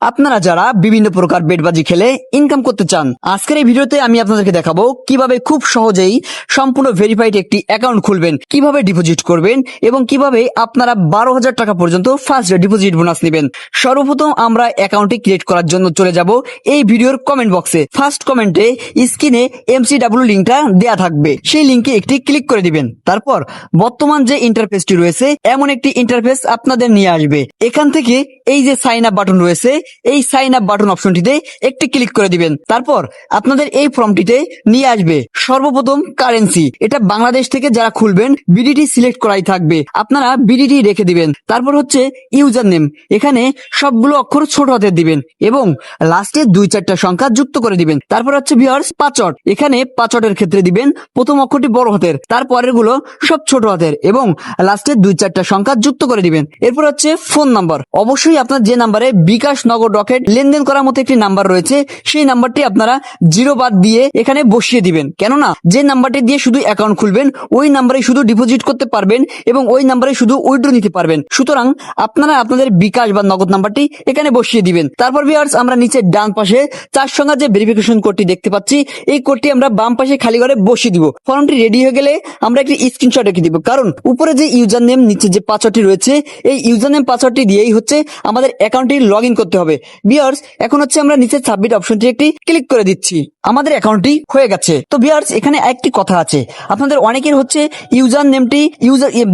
আপনারা যারা বিভিন্ন প্রকার বেটবাজি খেলে ইনকাম করতে চান, আজকের এই ভিডিওতে আমি আপনাদেরকে দেখাবো কিভাবে খুব সহজেই সম্পূর্ণ ভেরিফাইড একটি অ্যাকাউন্ট খুলবেন, কিভাবে ডিপোজিট করবেন এবং কিভাবে আপনারা 12,000 টাকা পর্যন্ত ফার্স্ট ডিপোজিট বোনাস নেবেন। সর্বপ্রথম আমরা অ্যাকাউন্টটি ক্রিয়েট করার জন্য চলে যাব এই ভিডিওর কমেন্ট বক্সে। ফার্স্ট কমেন্টে স্ক্রিনে MCW লিঙ্কটা দেয়া থাকবে, সেই লিঙ্কে একটি ক্লিক করে দিবেন। তারপর বর্তমান যে ইন্টারফেসটি রয়েছে এমন একটি ইন্টারফেস আপনাদের নিয়ে আসবে। এখান থেকে এই যে সাইন আপ বাটন রয়েছে, এই সাইন আপ বাটন অপশনটিতে একটি ক্লিক করে দিবেন। তারপর আপনাদের এই ফর্মটিতে নিয়ে আসবে সর্বপ্রথম কারেন্সি। এটা বাংলাদেশ থেকে যারা খুলবেন বিডিটি সিলেক্ট করাই থাকবে, আপনারা বিডিটি রেখে দিবেন। তারপর হচ্ছে ইউজার নেম, এখানে সবগুলো অক্ষর ছোট হাতের দিবেন এবং লাস্টে 2-4টা সংখ্যা যুক্ত করে দিবেন। তারপর হচ্ছে ভিউয়ার্স পাসওয়ার্ড, এখানে পাসওয়ার্ডের ক্ষেত্রে দিবেন প্রথম অক্ষরটি বড় হাতের, তারপরের গুলো সব ছোট হাতের এবং লাস্টে 2-4টা সংখ্যা যুক্ত করে দিবেন। এরপর হচ্ছে ফোন নাম্বার, অবশ্যই আপনার যে নাম্বারে বিকাশ, নগদ, রকেট লেনদেন করার মতো একটি নাম্বার রয়েছে সেই নাম্বারটি আপনারা 0 বাদ দিয়ে এখানে বসিয়ে দিবেন। কেননা যে নাম্বারটি দিয়ে শুধু অ্যাকাউন্ট খুলবেন ওই নাম্বারে শুধু ডিপোজিট করতে পারবেন এবং ওই নাম্বারে শুধু উইথড্র নিতে পারবেন। সুতরাং আপনারা আপনাদের বিকাশ বা নগদ নাম্বারটি এখানে বসিয়ে দিবেন। তারপর ভিউয়ার্স আমরা নিচে ডান পাশে 4 সংখ্যার যে ভেরিফিকেশন কোডটি দেখতে পাচ্ছি, এই কোডটি আমরা বাম পাশে খালি করে বসিয়ে দিব। ফর্মটি রেডি হয়ে গেলে আমরা একটি স্ক্রিনশট রেখে দিব, কারণ উপরে যে ইউজার নেম নিচে যে পাসওয়ার্ডটি রয়েছে এই ইউজার নেম পাসওয়ার্ডটি দিয়েই হচ্ছে আমাদের অ্যাকাউন্টটি লগ ইন করতে হবে। ভিউয়ার্স এখন হচ্ছে আমরা নিচে সাবমিট অপশনটি একটি ক্লিক করে দিচ্ছি, আমাদের অ্যাকাউন্টটি হয়ে গেছে। তো ভিউয়ার্স এখানে একটি কথা আছে, আপনাদের অনেকের হচ্ছে ইউজার নেমটি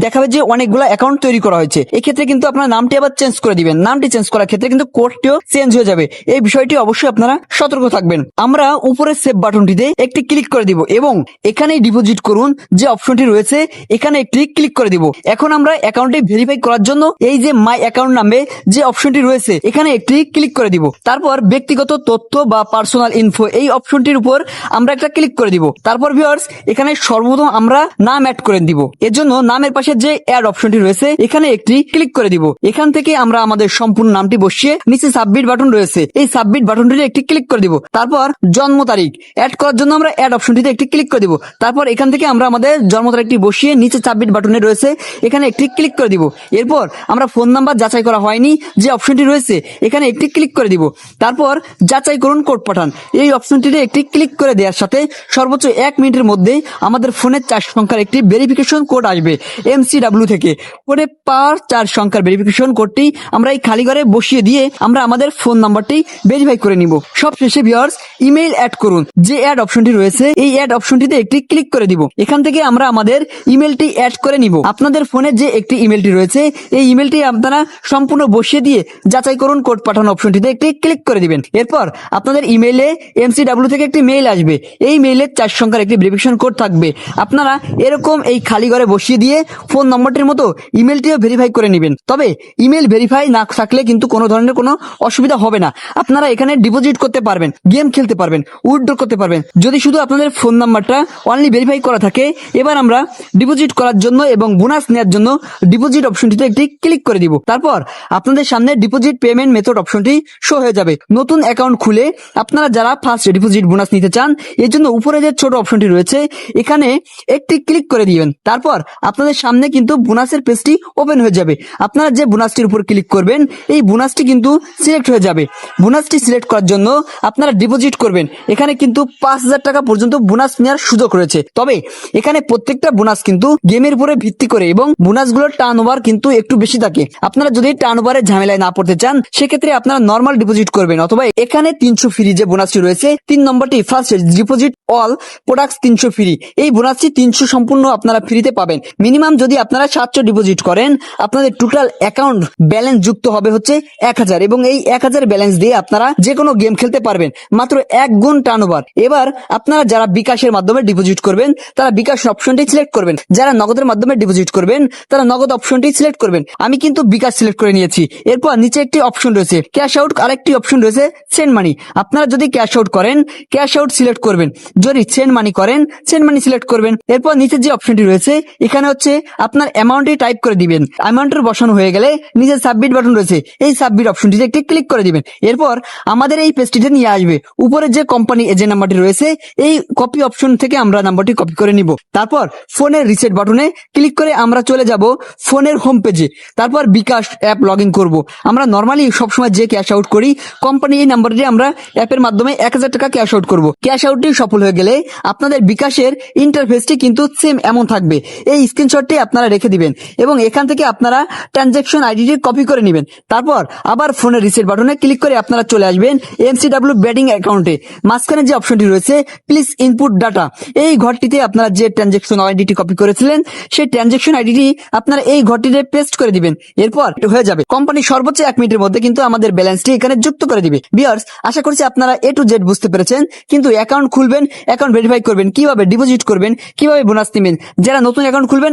দেখাবে যে অনেকগুলো অ্যাকাউন্ট তৈরি করা হয়েছে, এক্ষেত্রে কিন্তু আপনার নামটি আবার চেঞ্জ করে দিবেন। নামটি চেঞ্জ করার ক্ষেত্রে কিন্তু কোডটিও চেঞ্জ হয়ে যাবে, এই বিষয়টি অবশ্যই আপনারা সতর্ক থাকবেন। আমরা উপরে সেভ বাটনটিতে একটি ক্লিক করে দিব এবং এখানেই ডিপোজিট করুন যে অপশনটি রয়েছে এখানে একটি ক্লিক করে দিব। এখন আমরা অ্যাকাউন্টটি ভেরিফাই করার জন্য এই যে মাই অ্যাকাউন্ট নামে যে অপশনটি রয়েছে এখানে একটি ক্লিক করে দিব। তারপর ব্যক্তিগত তথ্য বা পার্সোনাল ইনফো এই অপশনটির উপর আমরা একটা ক্লিক করে দিব। তারপর ভিউয়ার্স এখানে সর্বপ্রথম আমরা নাম অ্যাড করে দিব, এর জন্য নামের পাশে যে অ্যাড অপশনটি রয়েছে এখানে একটি ক্লিক করে দিব। এখান থেকে আমরা আমাদের সম্পূর্ণ নামটি বসিয়ে নিচে সাবমিট বাটন রয়েছে এই সাবমিট বাটনটিতে একটি ক্লিক করে দিব। তারপর জন্ম তারিখ অ্যাড করার জন্য আমরা অ্যাড অপশনটিতে একটি ক্লিক করে দিব। তারপর এখান থেকে আমরা আমাদের জন্ম তারিখটি বসিয়ে নিচে সাবমিট বাটনে রয়েছে এখানে একটি ক্লিক করে দিব। এরপর আমরা ফোন নাম্বার যাচাই করা হয়নি যে অপশনটি রয়েছে এখানে একটি ক্লিক করে দিব। তারপর যাচাই করুন কোড পাঠান এই অপশনটিতে একটি ক্লিক করে দেওয়ার সাথে সর্বোচ্চ 1 মিনিটের মধ্যে আমাদের ফোনের 4 সংখ্যার একটি ভেরিফিকেশন কোড আসবে MCW থেকে। কোডে 4 সংখ্যার ভেরিফিকেশন কোডটি আমরা এই খালি ঘরে বসিয়ে দিয়ে আমরা আমাদের ফোন নাম্বারটি ভেরিফাই করে নিব। সব শেষে ভিউয়ার্স ইমেইল অ্যাড করুন, যে অ্যাড অপশনটি রয়েছে এই অ্যাড অপশনটিতে একটি ক্লিক করে দিব। এখান থেকে আমরা আমাদের ইমেলটি অ্যাড করে নিব। আপনাদের ফোনে যে একটি ইমেলটি রয়েছে এই ইমেলটি আপনারা সম্পূর্ণ বসিয়ে দিয়ে যাচাই করুন কোড পাঠানো অপশনটিতে একটি ক্লিক করে দিবেন। এরপর আপনাদের ইমেইলে MCW থেকে একটি মেইল আসবে, এই মেইলে 4 সংখ্যার একটি ভেরিফিকেশন কোড থাকবে। আপনারা এরকম এই খালি ঘরে বসিয়ে দিয়ে ফোন নম্বরটির মতো ইমেলটিও ভেরিফাই করে নেবেন। তবে ইমেল ভেরিফাই না থাকলে কিন্তু কোনো ধরনের কোনো অসুবিধা হবে না, আপনারা এখানে ডিপোজিট করতে পারবেন, গেম খেলতে পারবেন, উইথড্র করতে পারবেন যদি শুধু আপনাদের ফোন নাম্বারটা অনলি ভেরিফাই করা থাকে। এবার আমরা ডিপোজিট করার জন্য এবং বোনাস নেওয়ার জন্য ডিপোজিট অপশনটিতে একটি ক্লিক করে দিব। তারপর আপনাদের সামনে ডিপোজিট পেমেন্ট মেথড অপশনটি শো হয়ে যাবে। নতুন অ্যাকাউন্ট খুলে আপনারা যারা ফার্স্ট ডিপোজিট বোনাস নিতে চান এর জন্য উপরে যে ছোট অপশনটি রয়েছে এখানে একটি ক্লিক করে দিবেন। তারপর আপনাদের সামনে কিন্তু বোনাসের পেজটি ওপেন হয়ে যাবে। আপনারা যে বোনাসটির উপর ক্লিক করবেন এই বোনাসটি কিন্তু সিলেক্ট হয়ে যাবে। বোনাসটি সিলেক্ট করার জন্য আপনারা ডিপোজিট করবেন, এখানে কিন্তু 5,000 টাকা পর্যন্ত বোনাস নেওয়ার সুযোগ রয়েছে। তবে এখানে প্রত্যেকটা বোনাস কিন্তু গেমের উপরে ভিত্তি করে এবং বোনাসগুলোর টার্নওভার কিন্তু একটু বেশি থাকে। আপনারা যদি টার্নওভারের ঝামেলায় না পড়তে চান সেক্ষেত্রে আপনারা নর্মাল ডিপোজিট করবেন, অথবা এখানে 300 ফ্রি যে বোনাসটি রয়েছে 3 নম্বরটি first deposit all products 300 free, এই বোনাসটি 300 সম্পূর্ণ আপনারা ফ্রিতে পাবেন। মিনিমাম যদি আপনারা 700 ডিপোজিট করেন আপনাদের টোটাল অ্যাকাউন্ট ব্যালেন্স যুক্ত হবে হচ্ছে 1000 এবং এই 1000 ব্যালেন্স দিয়ে আপনারা যে কোনো গেম খেলতে পারবেন মাত্র 1 গুণ টার্নওভার। এবার আপনারা যারা বিকাশের মাধ্যমে ডিপোজিট করবেন তারা বিকাশ অপশনটি সিলেক্ট করবেন, যারা নগদের মাধ্যমে ডিপোজিট করবেন তারা নগদ অপশনটি সিলেক্ট করবেন। আমি কিন্তু বিকাশ সিলেক্ট করে নিয়েছি। এরপর নিচে একটি অপশন রয়েছে ক্যাশ আউট, আরেকটি অপশন রয়েছে সেন্ড মানি। আপনারা যদি ক্যাশ আউট করেন ক্যাশ আউট সিলেক্ট করবেন, যদি সেন্ড মানি করেন সেন্ড মানি সিলেক্ট করবেন। এরপর নিচে যে অপশনটি রয়েছে এখানে হচ্ছে আপনার অ্যামাউন্টটি টাইপ করে দিবেন। অ্যামাউন্টের বসানো হয়ে গেলে নিচে সাবমিট বাটন রয়েছে এই সাবমিট অপশনটিতে একটি ক্লিক করে দিবেন। এরপর আমাদের এই পেজটিতে নিয়ে আসবে। উপরে যে কোম্পানি এজেন্ট নাম্বারটি রয়েছে এই কপি অপশন থেকে আমরা নাম্বারটি কপি করে নিব। তারপর ফোনের রিসেট বাটনে ক্লিক করে আমরা চলে যাব ফোনের হোম পেজে। তারপর বিকাশ অ্যাপ লগ ইন করবো। আমরা নর্মালি সবসময় যে ক্যাশ আউট করি, কোম্পানি এই নাম্বারে আমরা অ্যাপের মাধ্যমে 1000 টাকা ক্যাশ আউট করব। ক্যাশ আউটটি সফল হয়ে গেলে আপনাদের বিকাশের ইন্টারফেসটি কিন্তু সেম এমন থাকবে। এই স্ক্রিনশটটি আপনারা রেখে দিবেন এবং এখান থেকে আপনারা ট্রানজ্যাকশন আইডিটি কপি করে নেবেন। তারপর আবার ফোনের রিসেট বাটনে ক্লিক করে আপনারা চলে আসবেন MCW ব্যাটিং অ্যাকাউন্টে। মাঝখানে যে অপশনটি রয়েছে প্লিজ ইনপুট ডাটা, এই ঘরটিতে আপনারা যে ট্রানজ্যাকশন আইডিটি কপি করেছিলেন সেই ট্রানজ্যাকশন আইডিটি আপনারা এই ঘরটিতে পেস্ট করে দিবেন। এরপর হয়ে যাবে। কোম্পানি সর্বোচ্চ 1 মিনিটের মধ্যে কিন্তু আমাদের ব্যালেন্সটি এখানে যুক্ত করে দিবে। ভিউয়ার্স, আশা করছি আপনারা A to Z বুঝতে পেরেছেন। কিন্তু অ্যাকাউন্ট খুলবেন, অ্যাকাউন্ট ভেরিফাই করবেন, কিভাবে ডিপোজিট করবেন, কিভাবে বোনাস নেবেন, যারা নতুন অ্যাকাউন্ট খুলবেন